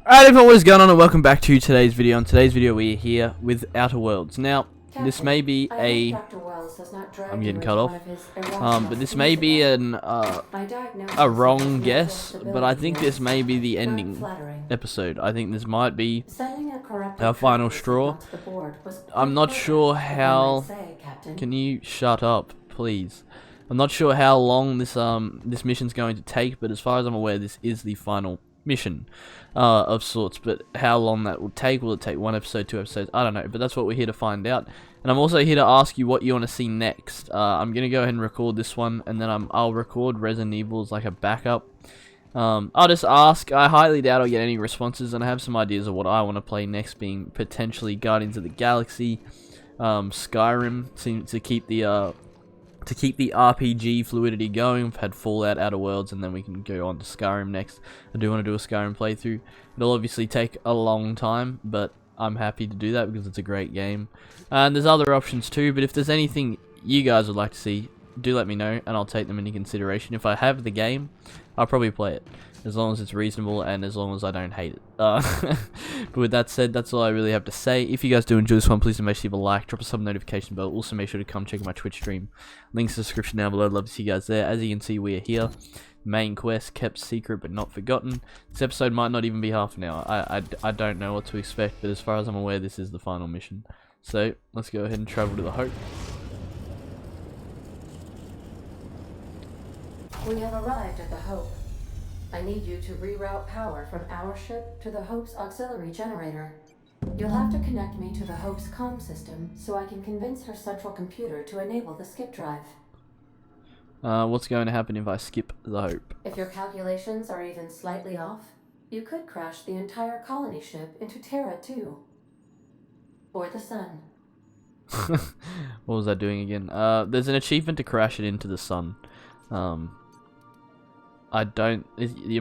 Alright everyone, what is going on and welcome back to today's video. In today's video we are here with Outer Worlds. Now, this may be I'm getting cut off. But this may be a wrong guess, but I think this may be the ending episode. I think this might be our final straw. I'm not sure how... Can you shut up, please? I'm not sure how long this mission's going to take, but as far as I'm aware, this is the final mission of sorts. But how long that will it take 1 episode, 2 episodes? I don't know, but that's what we're here to find out. And I'm also here to ask you what you want to see next. I'm gonna go ahead and record this one, and then I'll record Resident Evil as like a backup. I'll just ask. I highly doubt I'll get any responses, and I have some ideas of what I want to play next, being potentially Guardians of the Galaxy, Skyrim, to keep the RPG fluidity going. We've had Fallout, Outer Worlds, and then we can go on to Skyrim next. I do want to do a Skyrim playthrough. It'll obviously take a long time, but I'm happy to do that because it's a great game. And there's other options too, but if there's anything you guys would like to see, do let me know, and I'll take them into consideration. If I have the game, I'll probably play it, as long as it's reasonable and as long as I don't hate it. But with that said, that's all I really have to say. If you guys do enjoy this one, please make sure you leave a like, drop a sub notification bell. Also make sure to come check my Twitch stream. Links in the description down below. I'd love to see you guys there. As you can see, we are here. Main quest, kept secret but not forgotten. This episode might not even be half an hour. I don't know what to expect, but as far as I'm aware, this is the final mission. So let's go ahead and travel to the Hope. We have arrived at the Hope. I need you to reroute power from our ship to the Hope's auxiliary generator. You'll have to connect me to the Hope's comm system so I can convince her central computer to enable the skip drive. What's going to happen if I skip the Hope? If your calculations are even slightly off, you could crash the entire colony ship into Terra 2. Or the sun. What was I doing again? There's an achievement to crash it into the sun. You're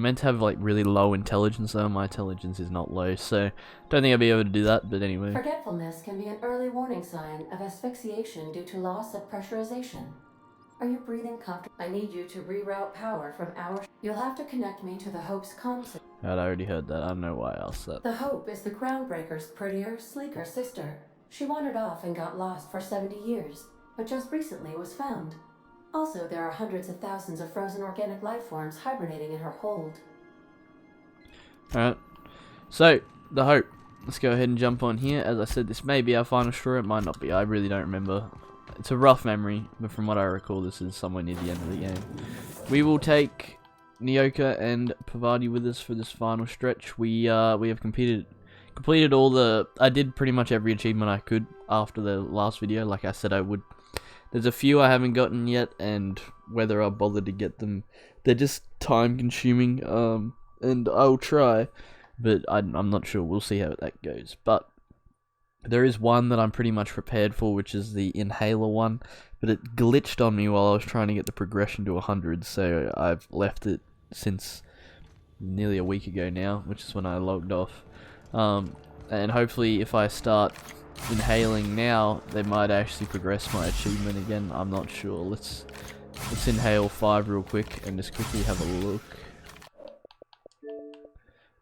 meant to have like really low intelligence though. My intelligence is not low, so don't think I'll be able to do that, but anyway. Forgetfulness can be an early warning sign of asphyxiation due to loss of pressurization. Are you breathing comfortably? I need you to reroute power from our... You'll have to connect me to the Hope's comm system. I already heard that. I don't know why I asked that. The Hope is the Groundbreaker's prettier, sleeker sister. She wandered off and got lost for 70 years, but just recently was found. Also, there are hundreds of thousands of frozen organic life forms hibernating in her hold. Alright. So, the Hope. Let's go ahead and jump on here. As I said, this may be our final straw. It might not be. I really don't remember. It's a rough memory, but from what I recall, this is somewhere near the end of the game. We will take Nyoka and Parvati with us for this final stretch. We have completed all the... I did pretty much every achievement I could after the last video, like I said I would. There's a few I haven't gotten yet, and whether I'll bother to get them, they're just time consuming, and I'll try, but I'm not sure. We'll see how that goes. But there is one that I'm pretty much prepared for, which is the Inhaler one, but it glitched on me while I was trying to get the progression to 100, so I've left it since nearly a week ago now, which is when I logged off. And hopefully if I start inhaling now, they might actually progress my achievement again. I'm not sure. Let's inhale 5 real quick and just quickly have a look.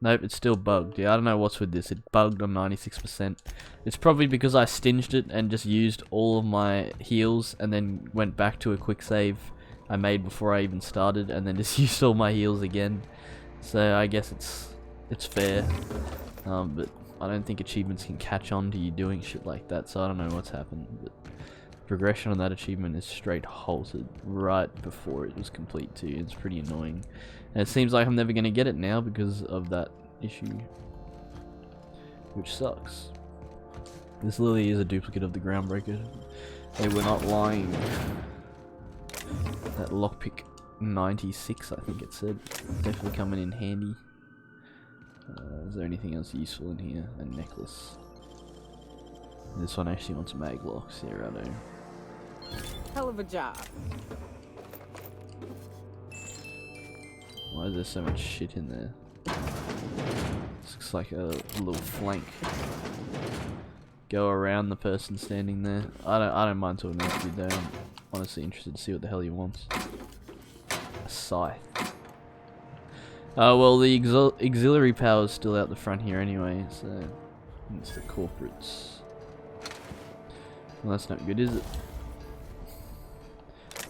Nope, it's still bugged. Yeah, I don't know what's with this. It bugged on 96%. It's probably because I stinged it and just used all of my heals and then went back to a quick save I made before I even started and then just used all my heals again. So I guess it's fair. But I don't think achievements can catch on to you doing shit like that, so I don't know what's happened. But progression on that achievement is straight halted right before it was complete too. It's pretty annoying. And it seems like I'm never going to get it now because of that issue, which sucks. This literally is a duplicate of the Groundbreaker. They were not lying. That lockpick 96, I think it said. Definitely coming in handy. Is there anything else useful in here? A necklace. This one actually wants mag locks. Yeah, I know. Hell of a job. Why is there so much shit in there? This looks like a little flank. Go around the person standing there. I don't mind talking about you though. I'm honestly interested to see what the hell he wants. A scythe. Well, the auxiliary power is still out the front here anyway, so it's the corporates. Well, that's not good, is it?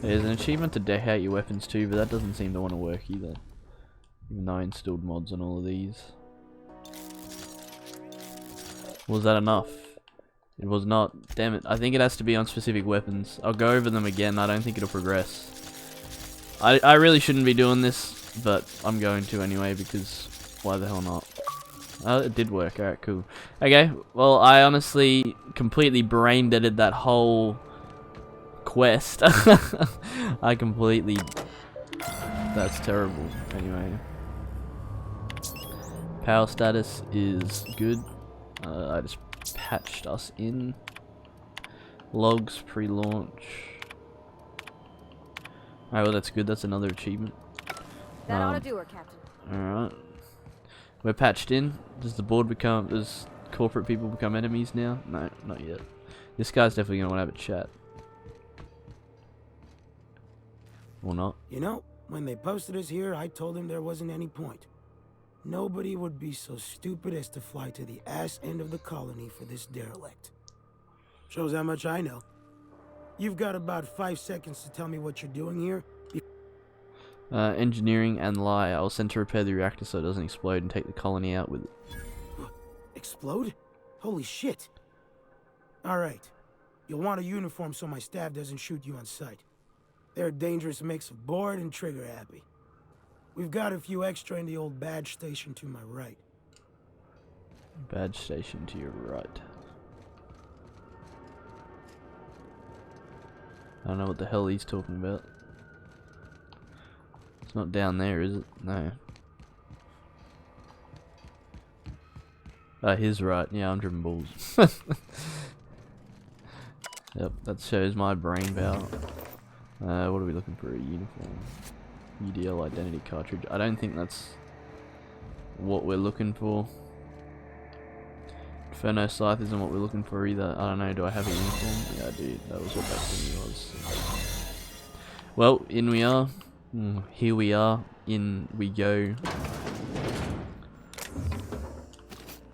There's an achievement to deck out your weapons too, but that doesn't seem to want to work either. Even though I installed mods on all of these. Was that enough? It was not. Damn it. I think it has to be on specific weapons. I'll go over them again. I don't think it'll progress. I really shouldn't be doing this, but I'm going to anyway because why the hell not? It did work. Alright, cool. Okay, well, I honestly completely brain deaded that whole quest. I completely... That's terrible. Anyway. Power status is good. I just patched us in. Logs pre-launch. Alright, well that's good. That's another achievement. That ought to do her, Captain. Alright. We're patched in. Does the board become... Does corporate people become enemies now? No, not yet. This guy's definitely going to want to have a chat. Or not. You know, when they posted us here, I told them there wasn't any point. Nobody would be so stupid as to fly to the ass end of the colony for this derelict. Shows how much I know. You've got about 5 seconds to tell me what you're doing here. Engineering and lie. I was sent to repair the reactor so it doesn't explode and take the colony out with it. Explode? Holy shit. Alright. You'll want a uniform so my staff doesn't shoot you on sight. They're a dangerous mix of bored and trigger happy. We've got a few extra in the old badge station to my right. Badge station to your right. I don't know what the hell he's talking about. It's not down there, is it? No. He's right. Yeah, I'm driven balls. Yep, that shows my brain power. What are we looking for? A uniform. UDL identity cartridge. I don't think that's what we're looking for. Inferno Scythe isn't what we're looking for either. I don't know, do I have a uniform? Yeah, I do. That was what that thing was. Well, in we are. Here we are. In we go.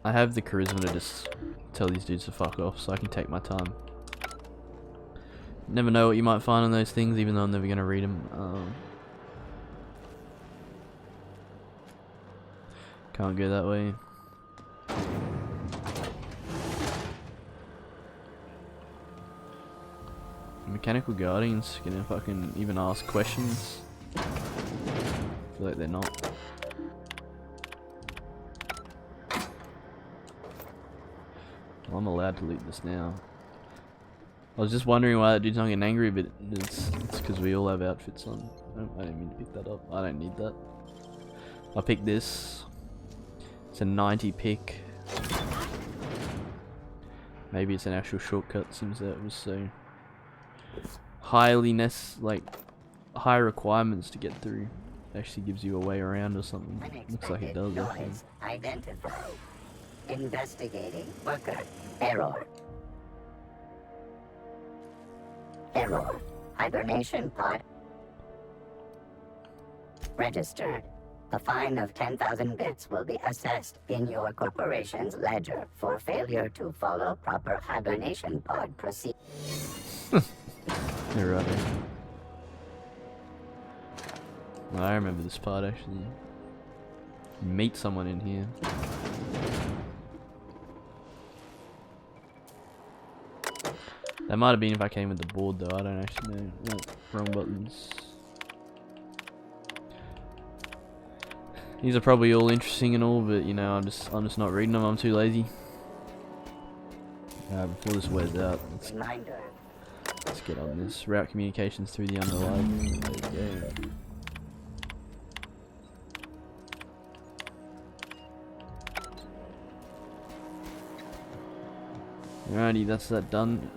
I have the charisma to just tell these dudes to fuck off so I can take my time. Never know what you might find on those things, even though I'm never going to read them. Can't go that way. Mechanical Guardians gonna fucking even ask questions. I feel like they're not. Well, I'm allowed to loot this now. I was just wondering why that dude's not getting angry, but it's because we all have outfits on. I didn't mean to pick that up. I don't need that. I'll pick this. It's a 90 pick. Maybe it's an actual shortcut since that was so highly high requirements to get through. It actually gives you a way around or something. Looks like it does. Noise identified. Investigating worker error. Error. Hibernation pod registered. A fine of 10,000 bits will be assessed in your corporation's ledger for failure to follow proper hibernation pod procedure. You're right. Well, I remember this part actually. You meet someone in here. That might have been if I came with the board though, I don't actually know. No, wrong buttons. These are probably all interesting and all, but you know, I'm just not reading them. I'm too lazy. Before this wears out, let's get on this. Route communications through the underlibrary. There we go. Alrighty, that's that done.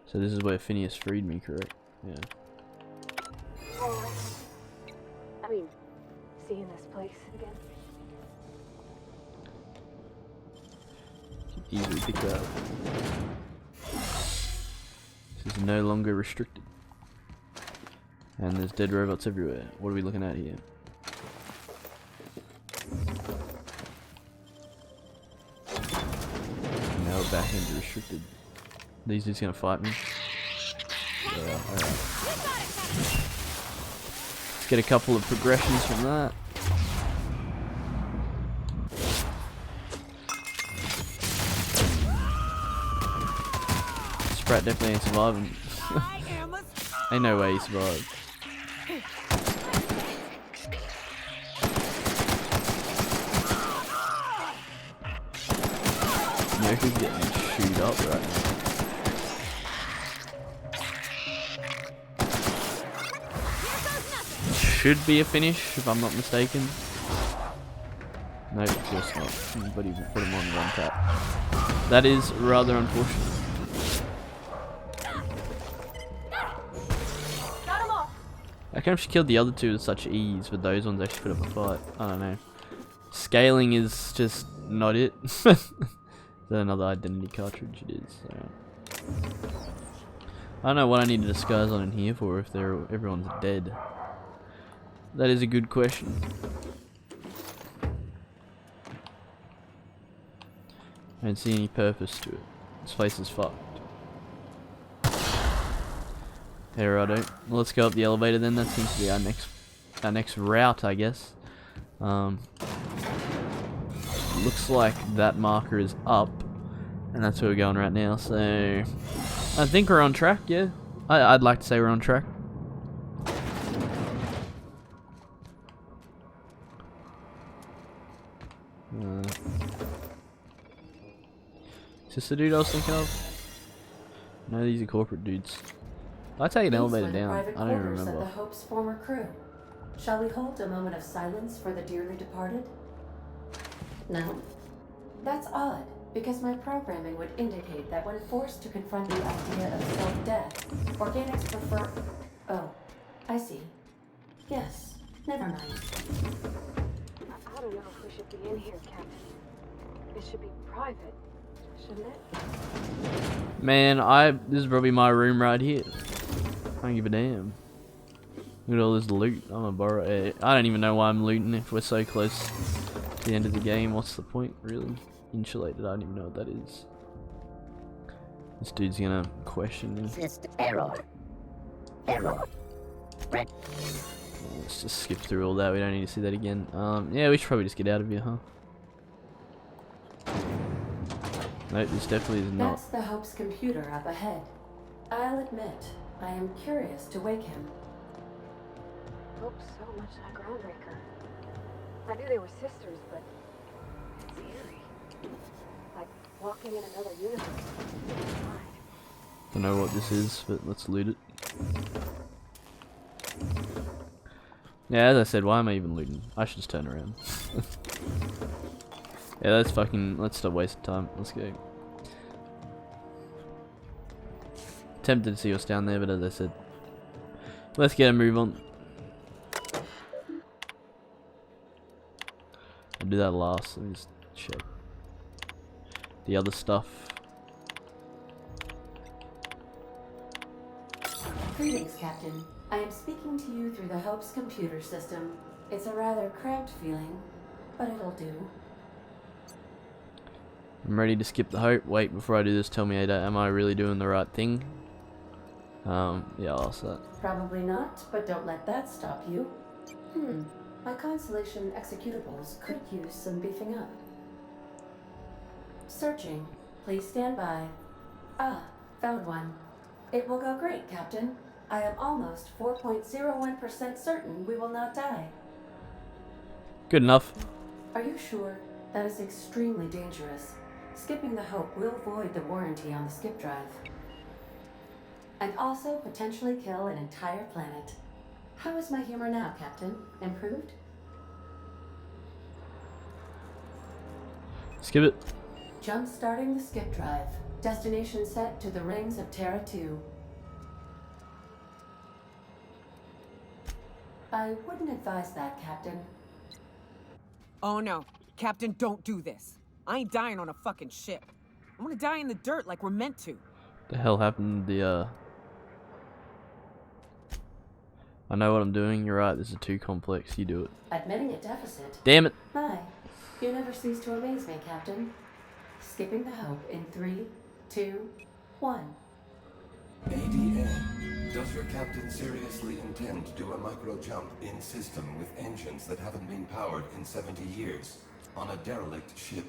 So this is where Phineas freed me, correct? Yeah. I mean, seeing this place again. easily pick that up. This is no longer restricted. And there's dead robots everywhere. What are we looking at here? Now we're back into restricted. These dudes gonna fight me? Yeah, alright. Let's get a couple of progressions from that. Sprat definitely ain't surviving. Ain't no way he survived. America's getting chewed up right now. Should be a finish, if I'm not mistaken. No, of course not. But even put him on one tap. That is rather unfortunate. How come she killed the other two with such ease, but those ones actually put up a fight? I don't know. Scaling is just not it. Is that another identity cartridge? It is. So. I don't know what I need to disguise on in here for if everyone's dead. That is a good question. I don't see any purpose to it. This place is fucked. Hey, righto. Well, let's go up the elevator then. That seems to be our next route, I guess. Looks like that marker is up, and that's where we're going right now. So I think we're on track. Yeah, I'd like to say we're on track. Is this the dude I was thinking of? No, these are corporate dudes. I take an elevator down. I don't even remember. The Hope's former crew. Shall we hold a moment of silence for the dearly departed? No. That's odd, because my programming would indicate that when forced to confront the idea of self-death, organics prefer... Oh, I see. Yes, never mind. I don't know if we should be in here, Captain. It should be private, shouldn't it? Man, this is probably my room right here. I don't give a damn. Look at all this loot. I'm gonna borrow it. I don't even know why I'm looting if we're so close to the end of the game. What's the point, really? Insulated, I don't even know what that is. This dude's gonna question me. System error. Error. Red. Let's just skip through all that. We don't need to see that again. Yeah, we should probably just get out of here, huh? Nope, this definitely is not. That's the Hope's computer up ahead. I'll admit, I am curious to wake him. Hope's so much like Groundbreaker. I knew they were sisters, but it's eerie. Like walking in another universe. Don't know what this is, but let's loot it. Yeah, as I said, why am I even looting? I should just turn around. Yeah, let's stop wasting time. Let's go. Tempted to see what's down there, but as I said, let's get a move on. I'll do that last. Let me just check the other stuff. Greetings, Captain. I am speaking to you through the Hope's computer system. It's a rather cramped feeling, but it'll do. I'm ready to skip the Hope. Wait, before I do this, tell me, Ada, am I really doing the right thing? Yeah, I'll ask that. Probably not, but don't let that stop you. My Constellation executables could use some beefing up. Searching. Please stand by. Ah, found one. It will go great, Captain. I am almost 4.01% certain we will not die. Good enough. Are you sure? That is extremely dangerous. Skipping the Hope will void the warranty on the skip drive. And also potentially kill an entire planet. How is my humor now, Captain? Improved? Skip it. Jump starting the skip drive. Destination set to the rings of Terra 2. I wouldn't advise that, Captain. Oh no. Captain, don't do this. I ain't dying on a fucking ship. I'm gonna die in the dirt like we're meant to. The hell happened to the I know what I'm doing. You're right. This is too complex. You do it. Admitting a deficit. Damn it. Hi. You never cease to amaze me, Captain. Skipping the Hope in 3, 2, 1. ADN, does your captain seriously intend to do a micro jump in system with engines that haven't been powered in 70 years on a derelict ship?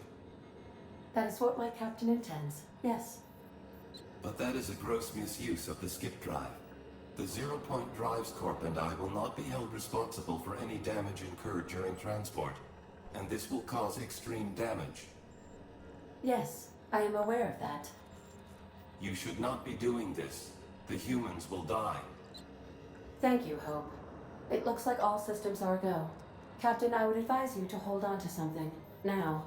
That is what my captain intends. Yes. But that is a gross misuse of the skip drive. The Zero Point Drives Corp and I will not be held responsible for any damage incurred during transport, and this will cause extreme damage. Yes, I am aware of that. You should not be doing this. The humans will die. Thank you, Hope. It looks like all systems are a go. Captain, I would advise you to hold on to something. Now.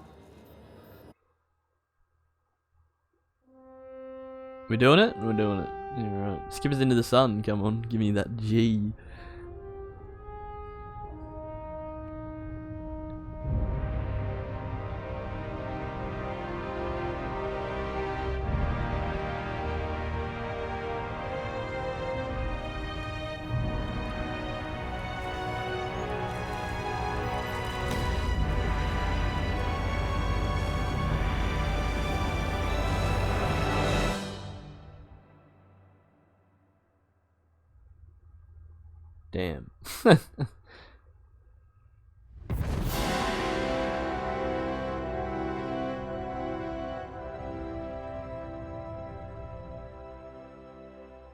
We're doing it? We're doing it. Yeah, right. Skip us into the sun. Come on. Give me that G. Damn.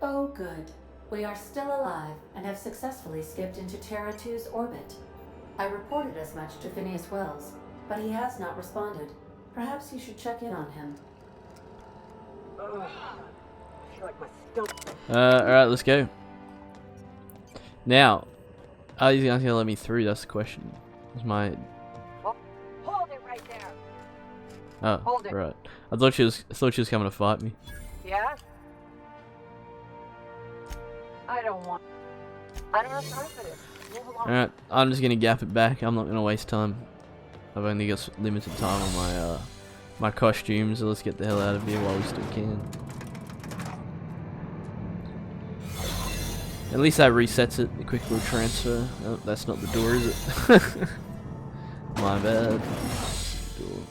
Oh, good. We are still alive and have successfully skipped into Terra 2's orbit. I reported as much to Phineas Wells, but he has not responded. Perhaps you should check in on him. I feel like my stomach. Alright, let's go. Now, are you guys gonna let me through? That's the question. Is my Hold it right there. oh Hold it. right. I thought she was coming to fight me. Yeah? I don't have time for this. Move along. Alright, I'm just gonna gap it back. I'm not gonna waste time. I've only got limited time on my my costumes, so let's get the hell out of here while we still can. At least that resets it. A quick little transfer. Oh, that's not the door, is it? My bad. Door.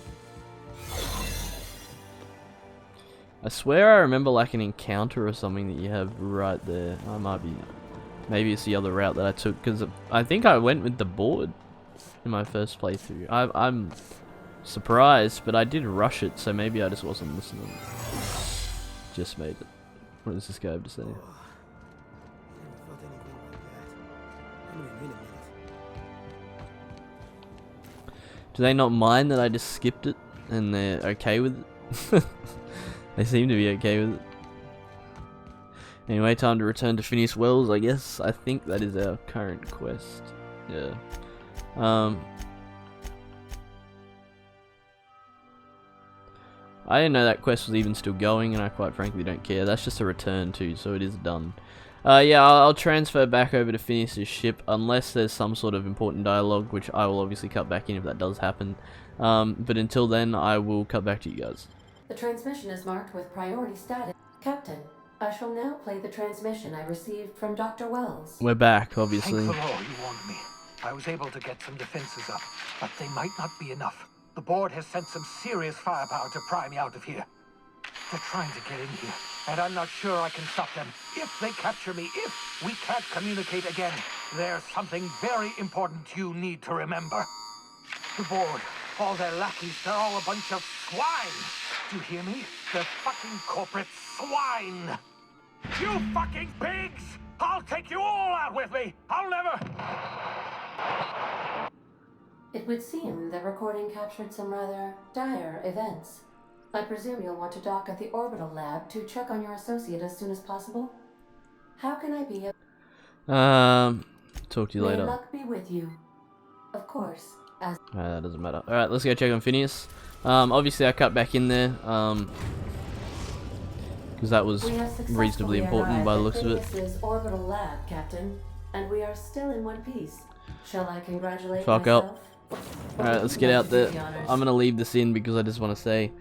I swear I remember like an encounter or something that you have right there. I might be... Maybe it's the other route that I took, because I think I went with the board in my first playthrough. I'm surprised, but I did rush it, so maybe I just wasn't listening. Just made it. What does this guy have to say? Never felt anything like that. I mean, in a minute. Do they not mind that I just skipped it and they're okay with it? They seem to be okay with it. Anyway, time to return to Phineas Wells, I guess. I think that is our current quest. Yeah. I didn't know that quest was even still going, and I quite frankly don't care. That's just a return too, so it is done. Yeah, I'll transfer back over to Phineas's ship, unless there's some sort of important dialogue, which I will obviously cut back in if that does happen. But until then, I will cut back to you guys. The transmission is marked with priority status. Captain, I shall now play the transmission I received from Dr. Wells. We're back, obviously. Thank the Lord you warned me. I was able to get some defenses up, but they might not be enough. The board has sent some serious firepower to pry me out of here. They're trying to get in here, and I'm not sure I can stop them. If they capture me, if we can't communicate again, there's something very important you need to remember. The board, all their lackeys, they're all a bunch of swine. Do you hear me? They're fucking corporate swine. You fucking pigs! I'll take you all out with me! I'll never... It would seem the recording captured some rather dire events. I presume you'll want to dock at the orbital lab to check on your associate as soon as possible. How can I be of... Talk to you May later. luck be with you. Of course, as... That doesn't matter. Alright, let's go check on Phineas. Obviously I cut back in there, because that was we have reasonably successfully important by the looks of it. Phineas's orbital lab, Captain, and we are still in one piece. Shall I congratulate Fuck myself? up. Alright, let's get out there. The honors. I'm gonna leave this in because I just want to say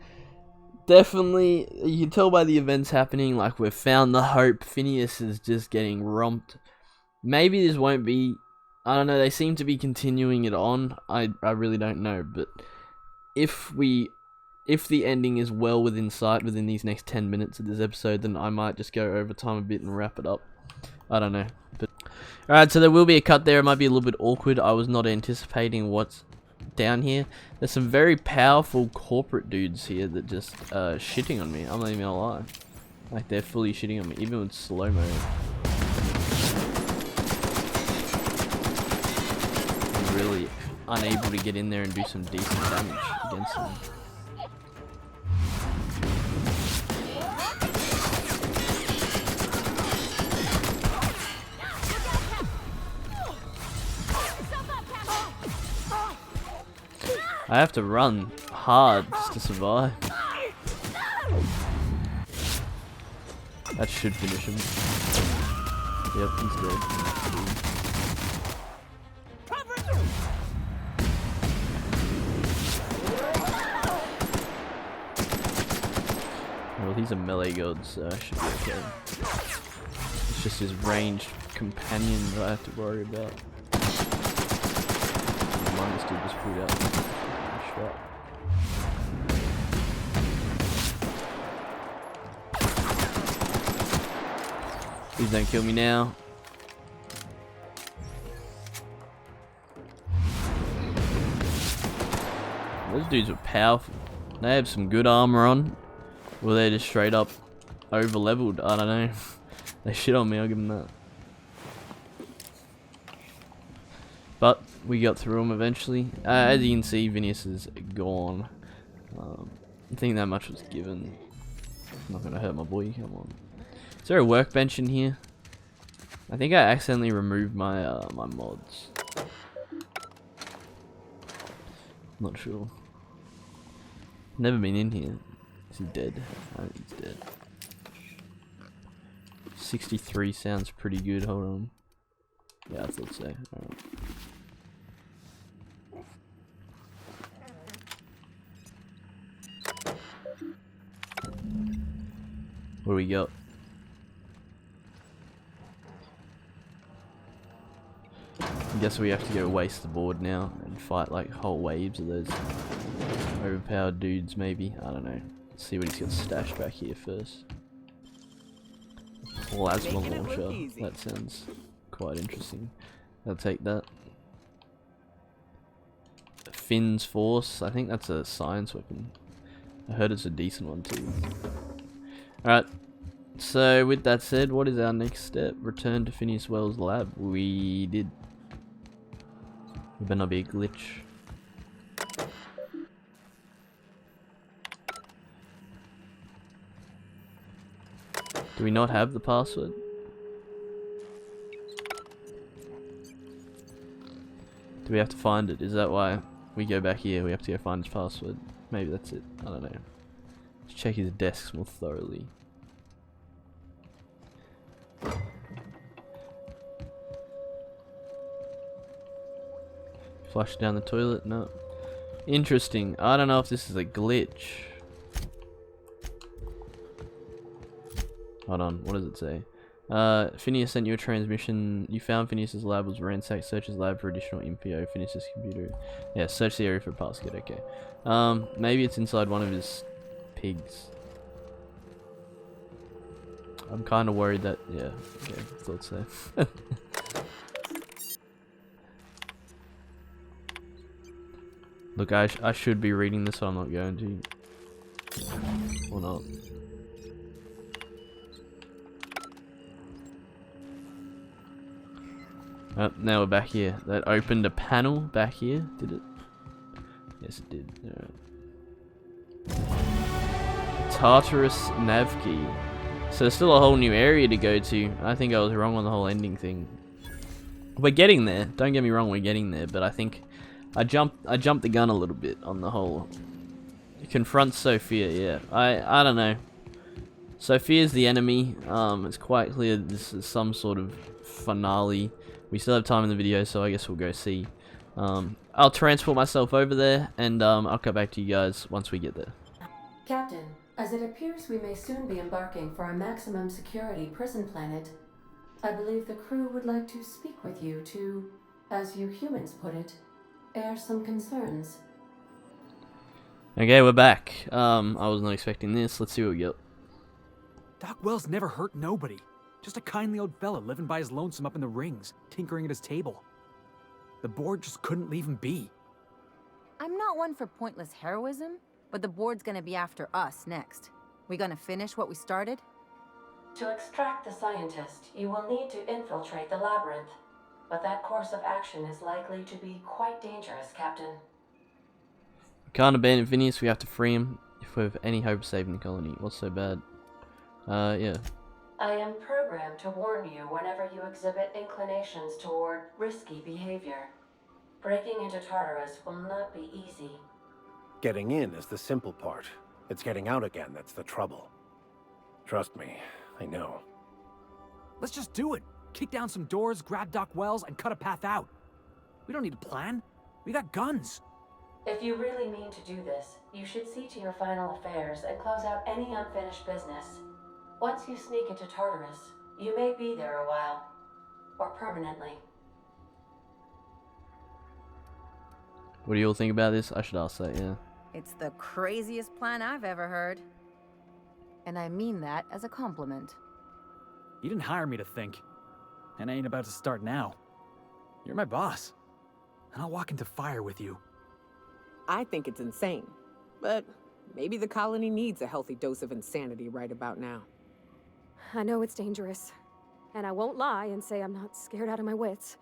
definitely, you can tell by the events happening, like we've found the Hope. Phineas is just getting romped. Maybe this won't be, I don't know, they seem to be continuing it on. I really don't know, but if the ending is well within sight within these next 10 minutes of this episode, then I might just go over time a bit and wrap it up. I don't know. But alright, so there will be a cut there. It might be a little bit awkward. I was not anticipating what's down here. There's some very powerful corporate dudes here that just shitting on me. I'm not even gonna lie. Like, they're fully shitting on me, even with slow-mo. I'm really unable to get in there and do some decent damage against them. I have to run hard just to survive. That should finish him. Yep, he's dead. Well, he's a melee god, so I should be okay. It's just his ranged companion that I have to worry about. This dude just pulled out. Shot. Please don't kill me now. Those dudes were powerful. They have some good armor on. Or they're just straight up over leveled. I don't know. They shit on me, I'll give them that. But we got through them eventually. As you can see, Phineas is gone. I think that much was given. I'm not gonna hurt my boy, come on. Is there a workbench in here? I think I accidentally removed my my mods. Not sure. Never been in here. Is he dead? I think he's dead. 63 sounds pretty good, hold on. Yeah, I thought so. Alright. What do we got? I guess we have to go waste the board now and fight like whole waves of those overpowered dudes maybe. I don't know. Let's see what he's got stashed back here first. Plasma launcher. That sounds quite interesting. I'll take that. Finn's Force. I think that's a science weapon. I heard it's a decent one too. Alright. So with that said, what is our next step? Return to Phineas Wells' lab. We did. It better not be a glitch. Do we not have the password? Do we have to find it? Is that why we go back here? We have to go find his password. Maybe that's it. I don't know. Let's check his desks more thoroughly. Flush down the toilet? No. Interesting. I don't know if this is a glitch. Hold on. What does it say? Phineas sent you a transmission. You found Phineas's lab was ransacked. Search his lab for additional info. Phineas's computer. Yeah, search the area for passcode. Okay. Maybe it's inside one of his pigs. I'm kind of worried that. Yeah. Okay. Thought so. Look, I should be reading this, but I'm not going to. Or not. Oh, now we're back here. That opened a panel back here, did it? Yes, it did. Alright. Tartarus nav key. So there's still a whole new area to go to. I think I was wrong on the whole ending thing. We're getting there. Don't get me wrong, we're getting there. But I think I jumped the gun a little bit on the whole. Confront Sophia. Yeah, I don't know. Sophia's the enemy. It's quite clear this is some sort of finale. We still have time in the video, so I guess we'll go see. I'll transport myself over there, and I'll come back to you guys once we get there. Captain, As it appears we may soon be embarking for a maximum security prison planet, I believe the crew would like to speak with you to, as you humans put it, air some concerns. Okay, we're back. I was not expecting this. Let's see what we get. Doc Wells never hurt nobody. Just a kindly old fella living by his lonesome up in the rings, tinkering at his table. The board just couldn't leave him be. I'm not one for pointless heroism, but the board's gonna be after us next. We gonna finish what we started? To extract the scientist, you will need to infiltrate the labyrinth. But that course of action is likely to be quite dangerous, Captain. We can't abandon Phineas, we have to free him if we have any hope of saving the colony. What's so bad? Yeah. I am programmed to warn you whenever you exhibit inclinations toward risky behavior. Breaking into Tartarus will not be easy. Getting in is the simple part. It's getting out again that's the trouble. Trust me, I know. Let's just do it. Kick down some doors, grab Doc Wells, and cut a path out. We don't need a plan. We got guns. If you really mean to do this, you should see to your final affairs and close out any unfinished business. Once you sneak into Tartarus, you may be there a while. Or permanently. What do you all think about this? I should ask that, yeah. It's the craziest plan I've ever heard. And I mean that as a compliment. You didn't hire me to think. And I ain't about to start now. You're my boss. And I'll walk into fire with you. I think it's insane. But maybe the colony needs a healthy dose of insanity right about now. I know it's dangerous. And I won't lie and say I'm not scared out of my wits.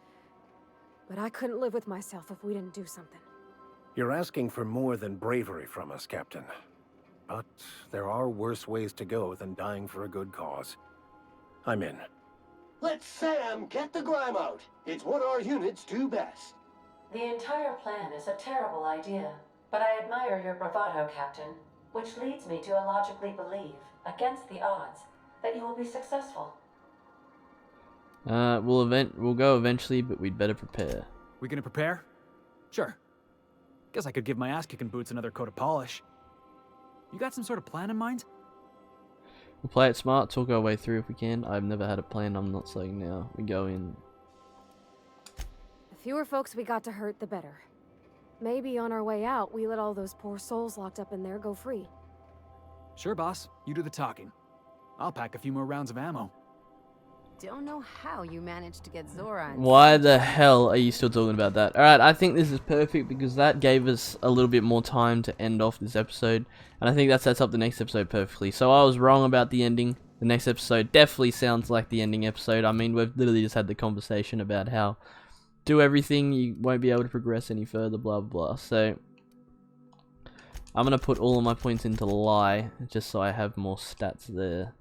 But I couldn't live with myself if we didn't do something. You're asking for more than bravery from us, Captain. But there are worse ways to go than dying for a good cause. I'm in. Let Sam get the grime out. It's what our units do best. The entire plan is a terrible idea, but I admire your bravado, Captain, which leads me to illogically believe, against the odds, that you will be successful. We'll go eventually, but we'd better prepare. We gonna prepare? Sure. Guess I could give my ass-kicking boots another coat of polish. You got some sort of plan in mind? We'll play it smart, talk our way through if we can. I've never had a plan, I'm not saying now. We go in. The fewer folks we got to hurt, the better. Maybe on our way out, we let all those poor souls locked up in there go free. Sure, boss. You do the talking. I'll pack a few more rounds of ammo. Don't know how you managed to get Zora and... Why the hell are you still talking about that? Alright, I think this is perfect because that gave us a little bit more time to end off this episode. And I think that sets up the next episode perfectly. So I was wrong about the ending. The next episode definitely sounds like the ending episode. I mean, we've literally just had the conversation about how do everything, you won't be able to progress any further, blah, blah, blah. So I'm going to put all of my points into lie just so I have more stats there.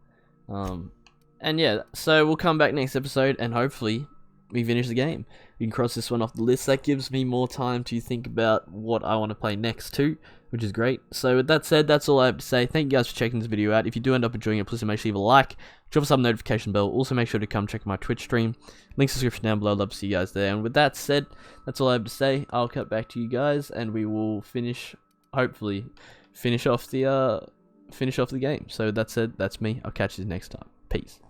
And yeah, so we'll come back next episode and hopefully we finish the game. We can cross this one off the list. That gives me more time to think about what I want to play next too, which is great. So with that said, that's all I have to say. Thank you guys for checking this video out. If you do end up enjoying it, please make sure you leave a like, drop us a notification bell. Also make sure to come check my Twitch stream. Link in the description down below. I'd love to see you guys there. And with that said, that's all I have to say. I'll cut back to you guys and we will hopefully finish off the game. So with that said, that's me. I'll catch you next time. Peace.